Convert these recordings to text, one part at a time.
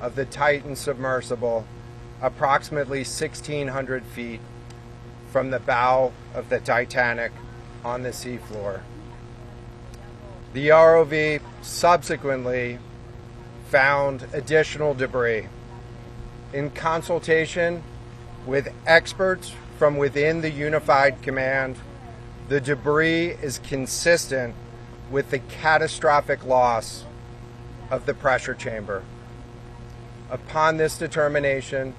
of the Titan submersible, approximately 1,600 feet from the bow of the Titanic on the seafloor. The ROV subsequently found additional debris. In consultation with experts from within the Unified Command, the debris is consistent with the catastrophic loss of the pressure chamber. Upon this determination,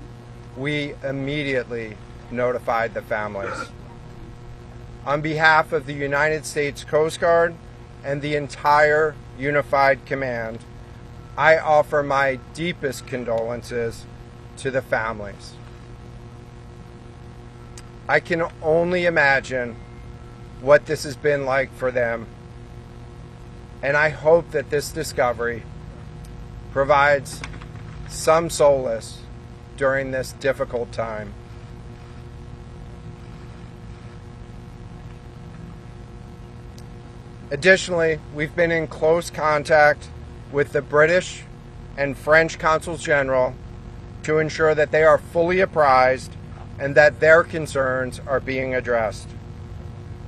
we immediately notified the families. On behalf of the United States Coast Guard and the entire Unified Command, I offer my deepest condolences to the families. I can only imagine what this has been like for them, and I hope that this discovery provides some solace during this difficult time. Additionally, we've been in close contact with the British and French Consuls General to ensure that they are fully apprised and that their concerns are being addressed.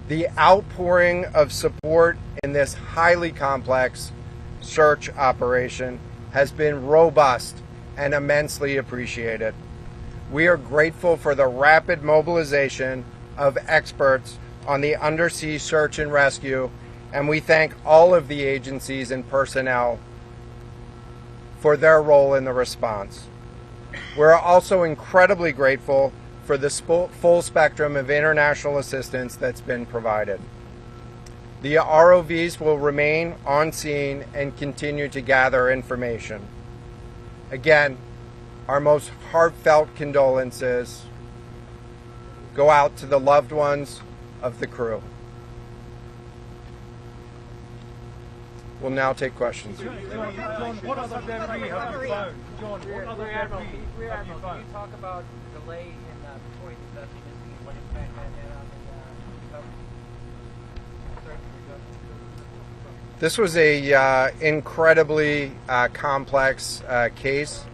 The outpouring of support in this highly complex search operation has been robust and immensely appreciated. We are grateful for the rapid mobilization of experts on the undersea search and rescue, and we thank all of the agencies and personnel for their role in the response. We're also incredibly grateful for the full spectrum of international assistance that's been provided. The ROVs will remain on scene and continue to gather information. Again, our most heartfelt condolences go out to the loved ones of the crew. We'll now take questions. John, what other debris have you found? John, what other debris have you found? Can you talk about the delay in before you the missing and what impact that had on the recovery? This was a incredibly complex case,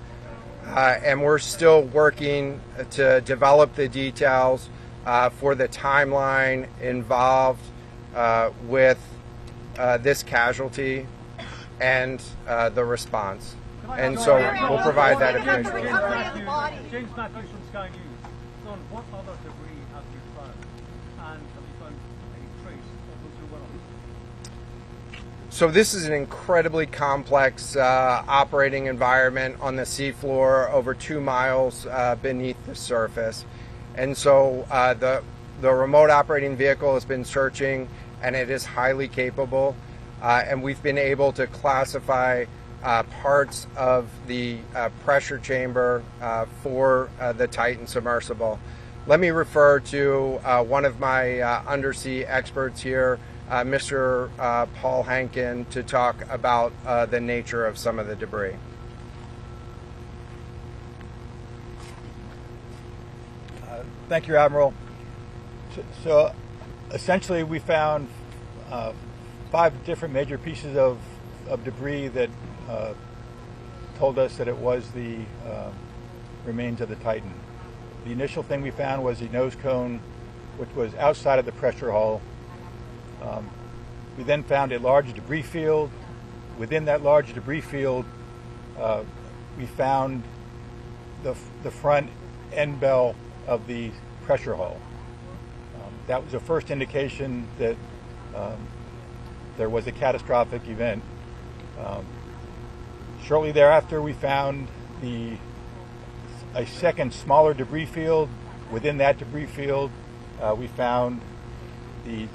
and we're still working to develop the details for the timeline involved with this casualty and the response. And so we'll provide that information. James Matthews from Sky News. John, what other debris have you found? And have you found any trace of those who were on? So this is an incredibly complex operating environment on the seafloor, over 2 miles beneath the surface. And so the remote operating vehicle has been searching, and it is highly capable. And we've been able to classify parts of the pressure chamber for the Titan submersible. Let me refer to one of my undersea experts here, Mr. Paul Hankin, to talk about the nature of some of the debris. Thank you, Admiral. So essentially we found 5 different major pieces of debris that told us that it was the remains of the Titan. The initial thing we found was the nose cone, which was outside of the pressure hull. We then found a large debris field. Within that large debris field, we found the front end bell of the pressure hull. That was the first indication that there was a catastrophic event. Shortly thereafter, we found a second smaller debris field. Within that debris field, we found the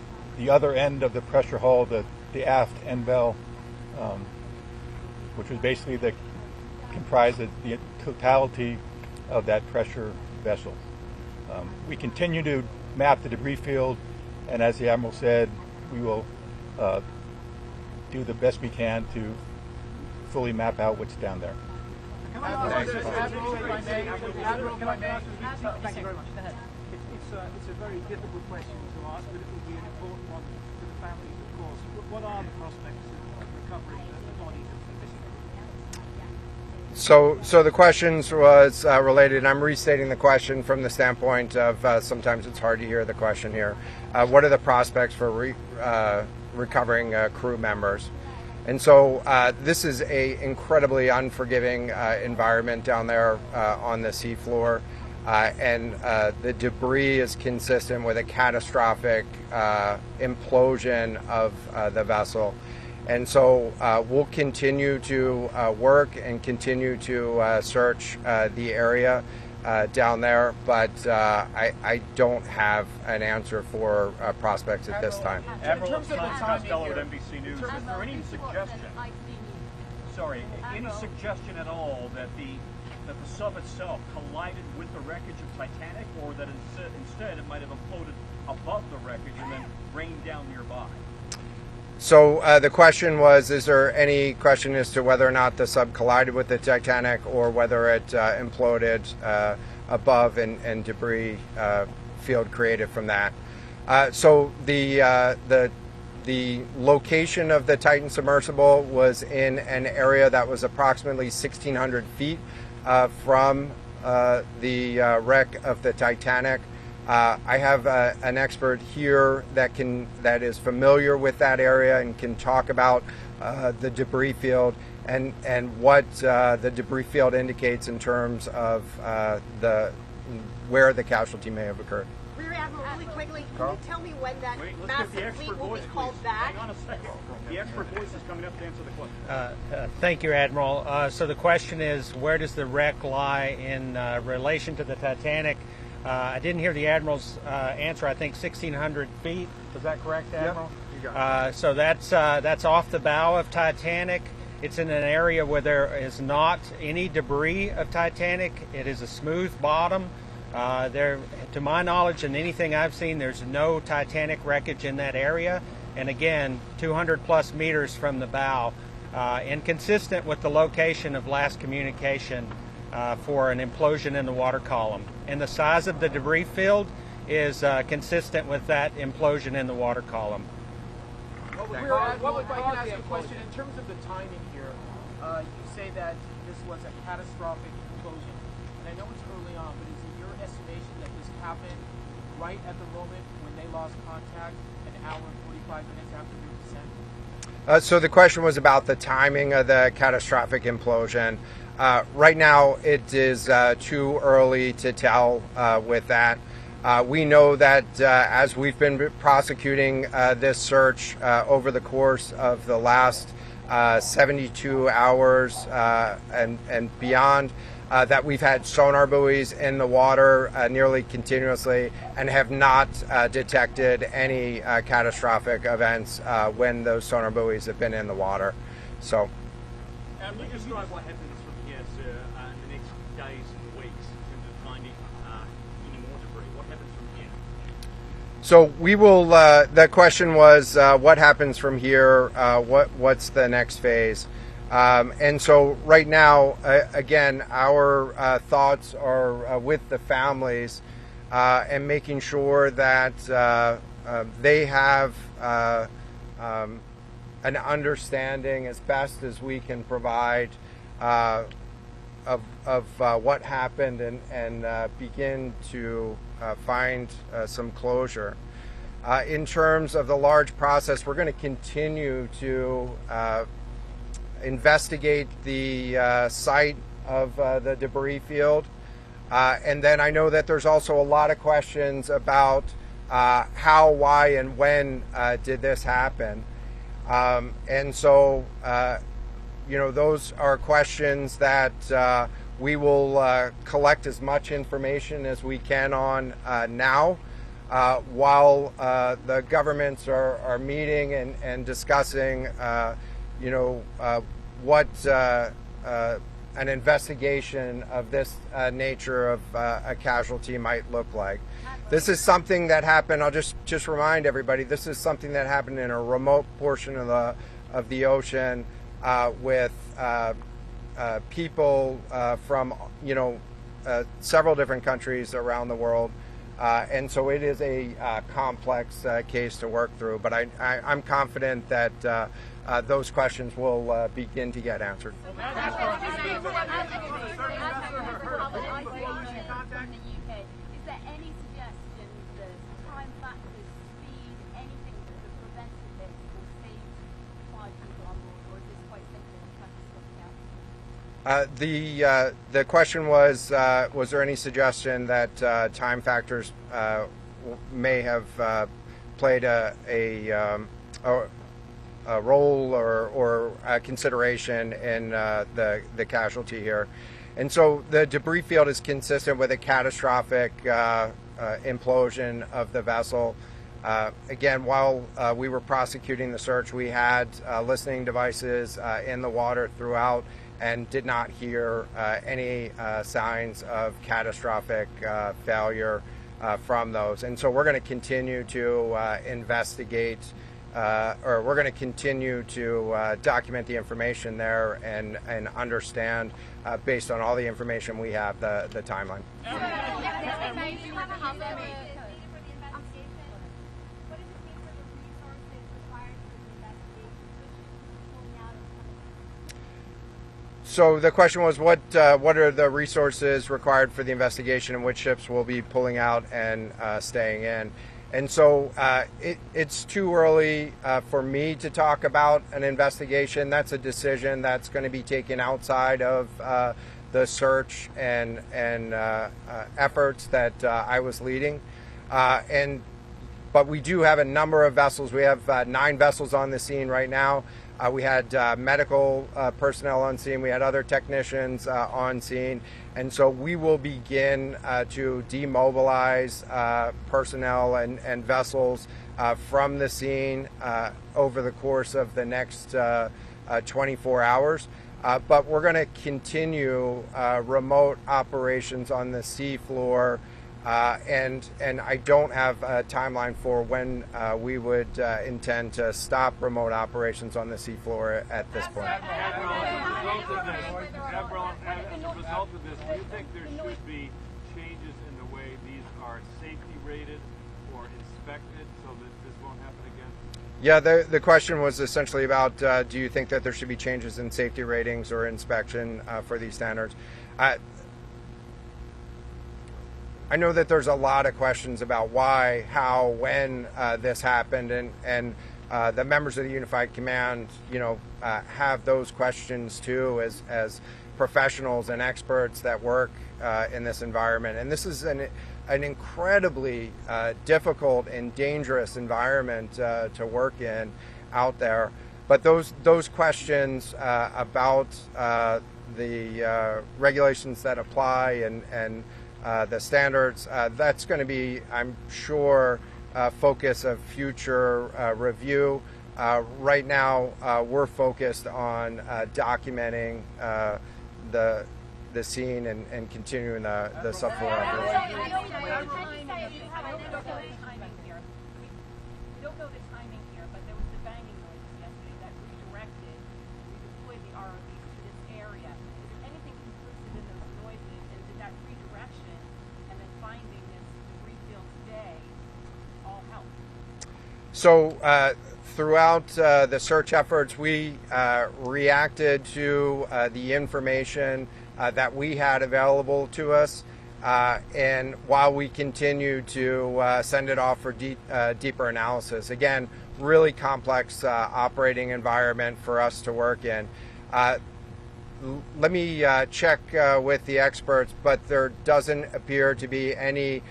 other end of the pressure hull, the aft end bell, which was basically comprised of the totality of that pressure vessel. We continue to map the debris field, and as the Admiral said, we will do the best we can to fully map out what's down there. Thank you very much. It's a very difficult question to ask, but it will be an important one to the families, of course. What are the prospects of recovering the bodies of the missing? So the questions was related. I'm restating the question from the standpoint of sometimes it's hard to hear the question here. What are the prospects for recovering crew members? And so this is a incredibly unforgiving environment down there on the seafloor, and the debris is consistent with a catastrophic implosion of the vessel. And so we'll continue to work and continue to search the area down there, but I don't have an answer for prospects at this time. Admiral, in terms of the Costello at NBC News, is there any suggestion? Sorry, any suggestion at all that the sub itself collided with the wreckage of Titanic, or that instead it might have imploded above the wreckage and then rained down nearby? So the question was, is there any question as to whether or not the sub collided with the Titanic or whether it imploded above and debris field created from that? So the location of the Titan submersible was in an area that was approximately 1,600 feet from the wreck of the Titanic. I have an expert here that is familiar with that area and can talk about the debris field and what the debris field indicates in terms of where the casualty may have occurred. Rear Admiral, really quickly, can you tell me when that massive fleet will be called back? Hang on a second. The expert voice is coming up to answer the question. Thank you, Admiral. So the question is, where does the wreck lie in relation to the Titanic? I didn't hear the Admiral's answer. I think 1,600 feet. Is that correct, Admiral? Yep, you got it. So that's off the bow of Titanic. It's in an area where there is not any debris of Titanic. It is a smooth bottom. There, to my knowledge and anything I've seen, there's no Titanic wreckage in that area. And again, 200 plus meters from the bow, and consistent with the location of last communication for an implosion in the water column. And the size of the debris field is consistent with that implosion in the water column. If I can ask you a question, in terms of the timing here, you say that this was a catastrophic implosion. And I know it's early on, but is it your estimation that this happened right at the moment when they lost contact, an hour and 45 minutes after their descent? So the question was about the timing of the catastrophic implosion. Right now, it is too early to tell with that. We know that as we've been prosecuting this search over the course of the last 72 hours and beyond, that we've had sonar buoys in the water nearly continuously and have not detected any catastrophic events when those sonar buoys have been in the water. So, Can you describe what happens from here, sir, in the next days and weeks in terms of finding any more debris? What happens from here? So we will. The question was, what happens from here? What's the next phase? And so right now, again, our thoughts are with the families and making sure that they have an understanding as best as we can provide of what happened and begin to find some closure. In terms of the large process, we're going to continue to investigate the site of the debris field. And then I know that there's also a lot of questions about how, why, and when did this happen. And so, those are questions that we will collect as much information as we can on now, while the governments are meeting and discussing, what an investigation of this nature of a casualty might look like. This is something that happened. I'll just remind everybody. This is something that happened in a remote portion of the ocean with people from several different countries around the world, and so it is a complex case to work through. But I'm confident that those questions will begin to get answered. The question was there any suggestion that time factors may have played a role or a consideration in the casualty here? And so the debris field is consistent with a catastrophic implosion of the vessel. Again, while we were prosecuting the search, we had listening devices in the water throughout and did not hear any signs of catastrophic failure from those. And so we're going to continue to investigate, or we're going to continue to document the information there and understand, based on all the information we have, the timeline. So the question was, what are the resources required for the investigation, and which ships will be pulling out and staying in? And so it's too early for me to talk about an investigation. That's a decision that's going to be taken outside of the search and efforts that I was leading. But we do have a number of vessels. We have 9 vessels on the scene right now. We had medical personnel on scene. We had other technicians on scene. And so we will begin to demobilize personnel and vessels from the scene over the course of the next 24 hours. But we're going to continue remote operations on the sea floor. And I don't have a timeline for when we would intend to stop remote operations on the seafloor at this point. Admiral, as a result of this, do you think there should be changes in the way these are safety rated or inspected so that this won't happen again? Yeah, the question was essentially about do you think that there should be changes in safety ratings or inspection for these standards? I know that there's a lot of questions about why, how, when this happened, and the members of the Unified Command, have those questions too, as professionals and experts that work in this environment. And this is an incredibly difficult and dangerous environment to work in out there. But those questions about the regulations that apply and the standards, that's going to be, I'm sure, focus of future review. Right now, we're focused on documenting the scene and continuing the subfloor operation. We don't know the timing here, but there was the banging noises yesterday that redirected, redeployed the ROVs to this area. Is there anything conclusive in those noises, and did that redirection and then finding this debris field today all help? So throughout the search efforts, we reacted to the information that we had available to us, and while we continue to send it off for deeper analysis. Again, really complex operating environment for us to work in. Let me check with the experts, but there doesn't appear to be any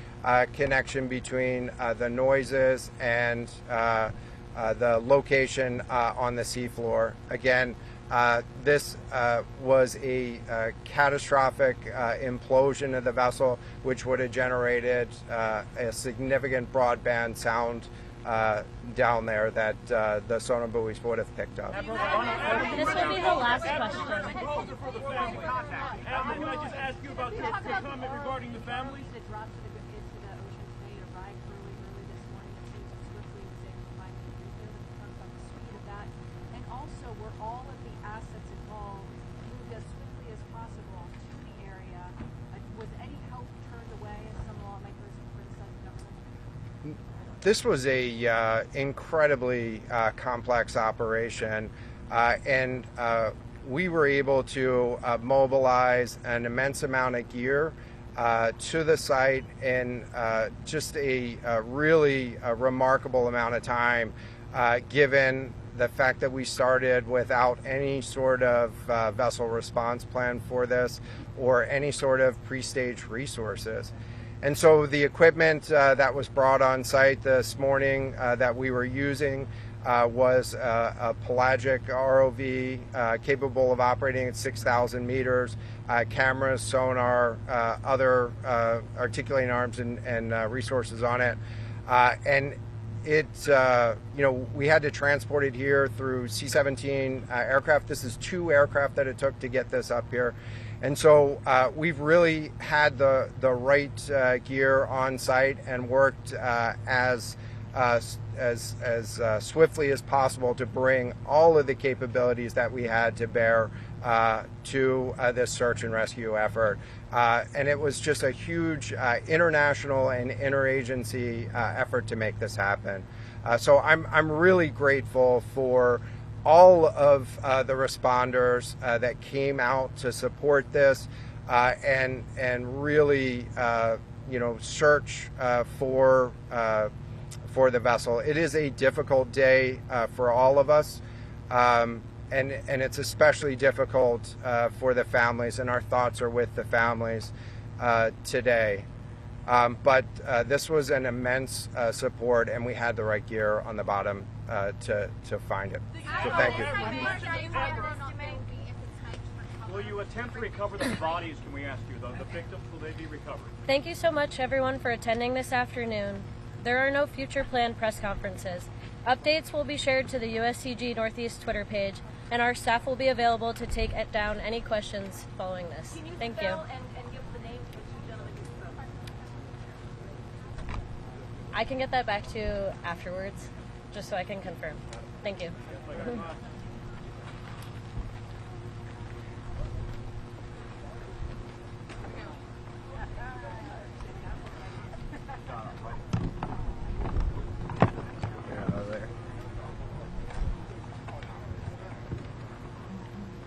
connection between the noises and the location on the seafloor. Again, this was a catastrophic implosion of the vessel, which would have generated a significant broadband sound down there that the sonar buoys would have picked up. This will be the last question. Can I just ask you about your comment regarding the family? It dropped into the ocean today, arrived early this morning. It seems swiftly was able to find the refill that comes on the speed of that. And also, were all of the assets involved moved as swiftly as possible to the area? Was any help turned away, as some lawmakers have criticized the government? This was a incredibly complex operation, and we were able to mobilize an immense amount of gear to the site in just a really remarkable amount of time, given the fact that we started without any sort of vessel response plan for this or any sort of pre-stage resources. And so the equipment that was brought on site this morning that we were using was a pelagic ROV capable of operating at 6,000 meters, cameras, sonar, other articulating arms and resources on it. And it, we had to transport it here through C-17 aircraft. This is 2 aircraft that it took to get this up here. And so we've really had the right gear on site and worked as swiftly as possible to bring all of the capabilities that we had to bear to this search and rescue effort. And it was just a huge international and interagency effort to make this happen. So I'm really grateful for all of the responders that came out to support this and really search for the vessel. It is a difficult day for all of us, and it's especially difficult for the families, and our thoughts are with the families today. But this was an immense support, and we had the right gear on the bottom to find it. So thank you. Will you attempt to recover the bodies, can we ask you? The victims, will they be recovered? Thank you so much, everyone, for attending this afternoon. There are no future planned press conferences. Updates will be shared to the USCG Northeast Twitter page, and our staff will be available to take down any questions following this. Thank you. And give the names of the 2 gentlemen who spoke. I can get that back to you afterwards, just so I can confirm. Thank you.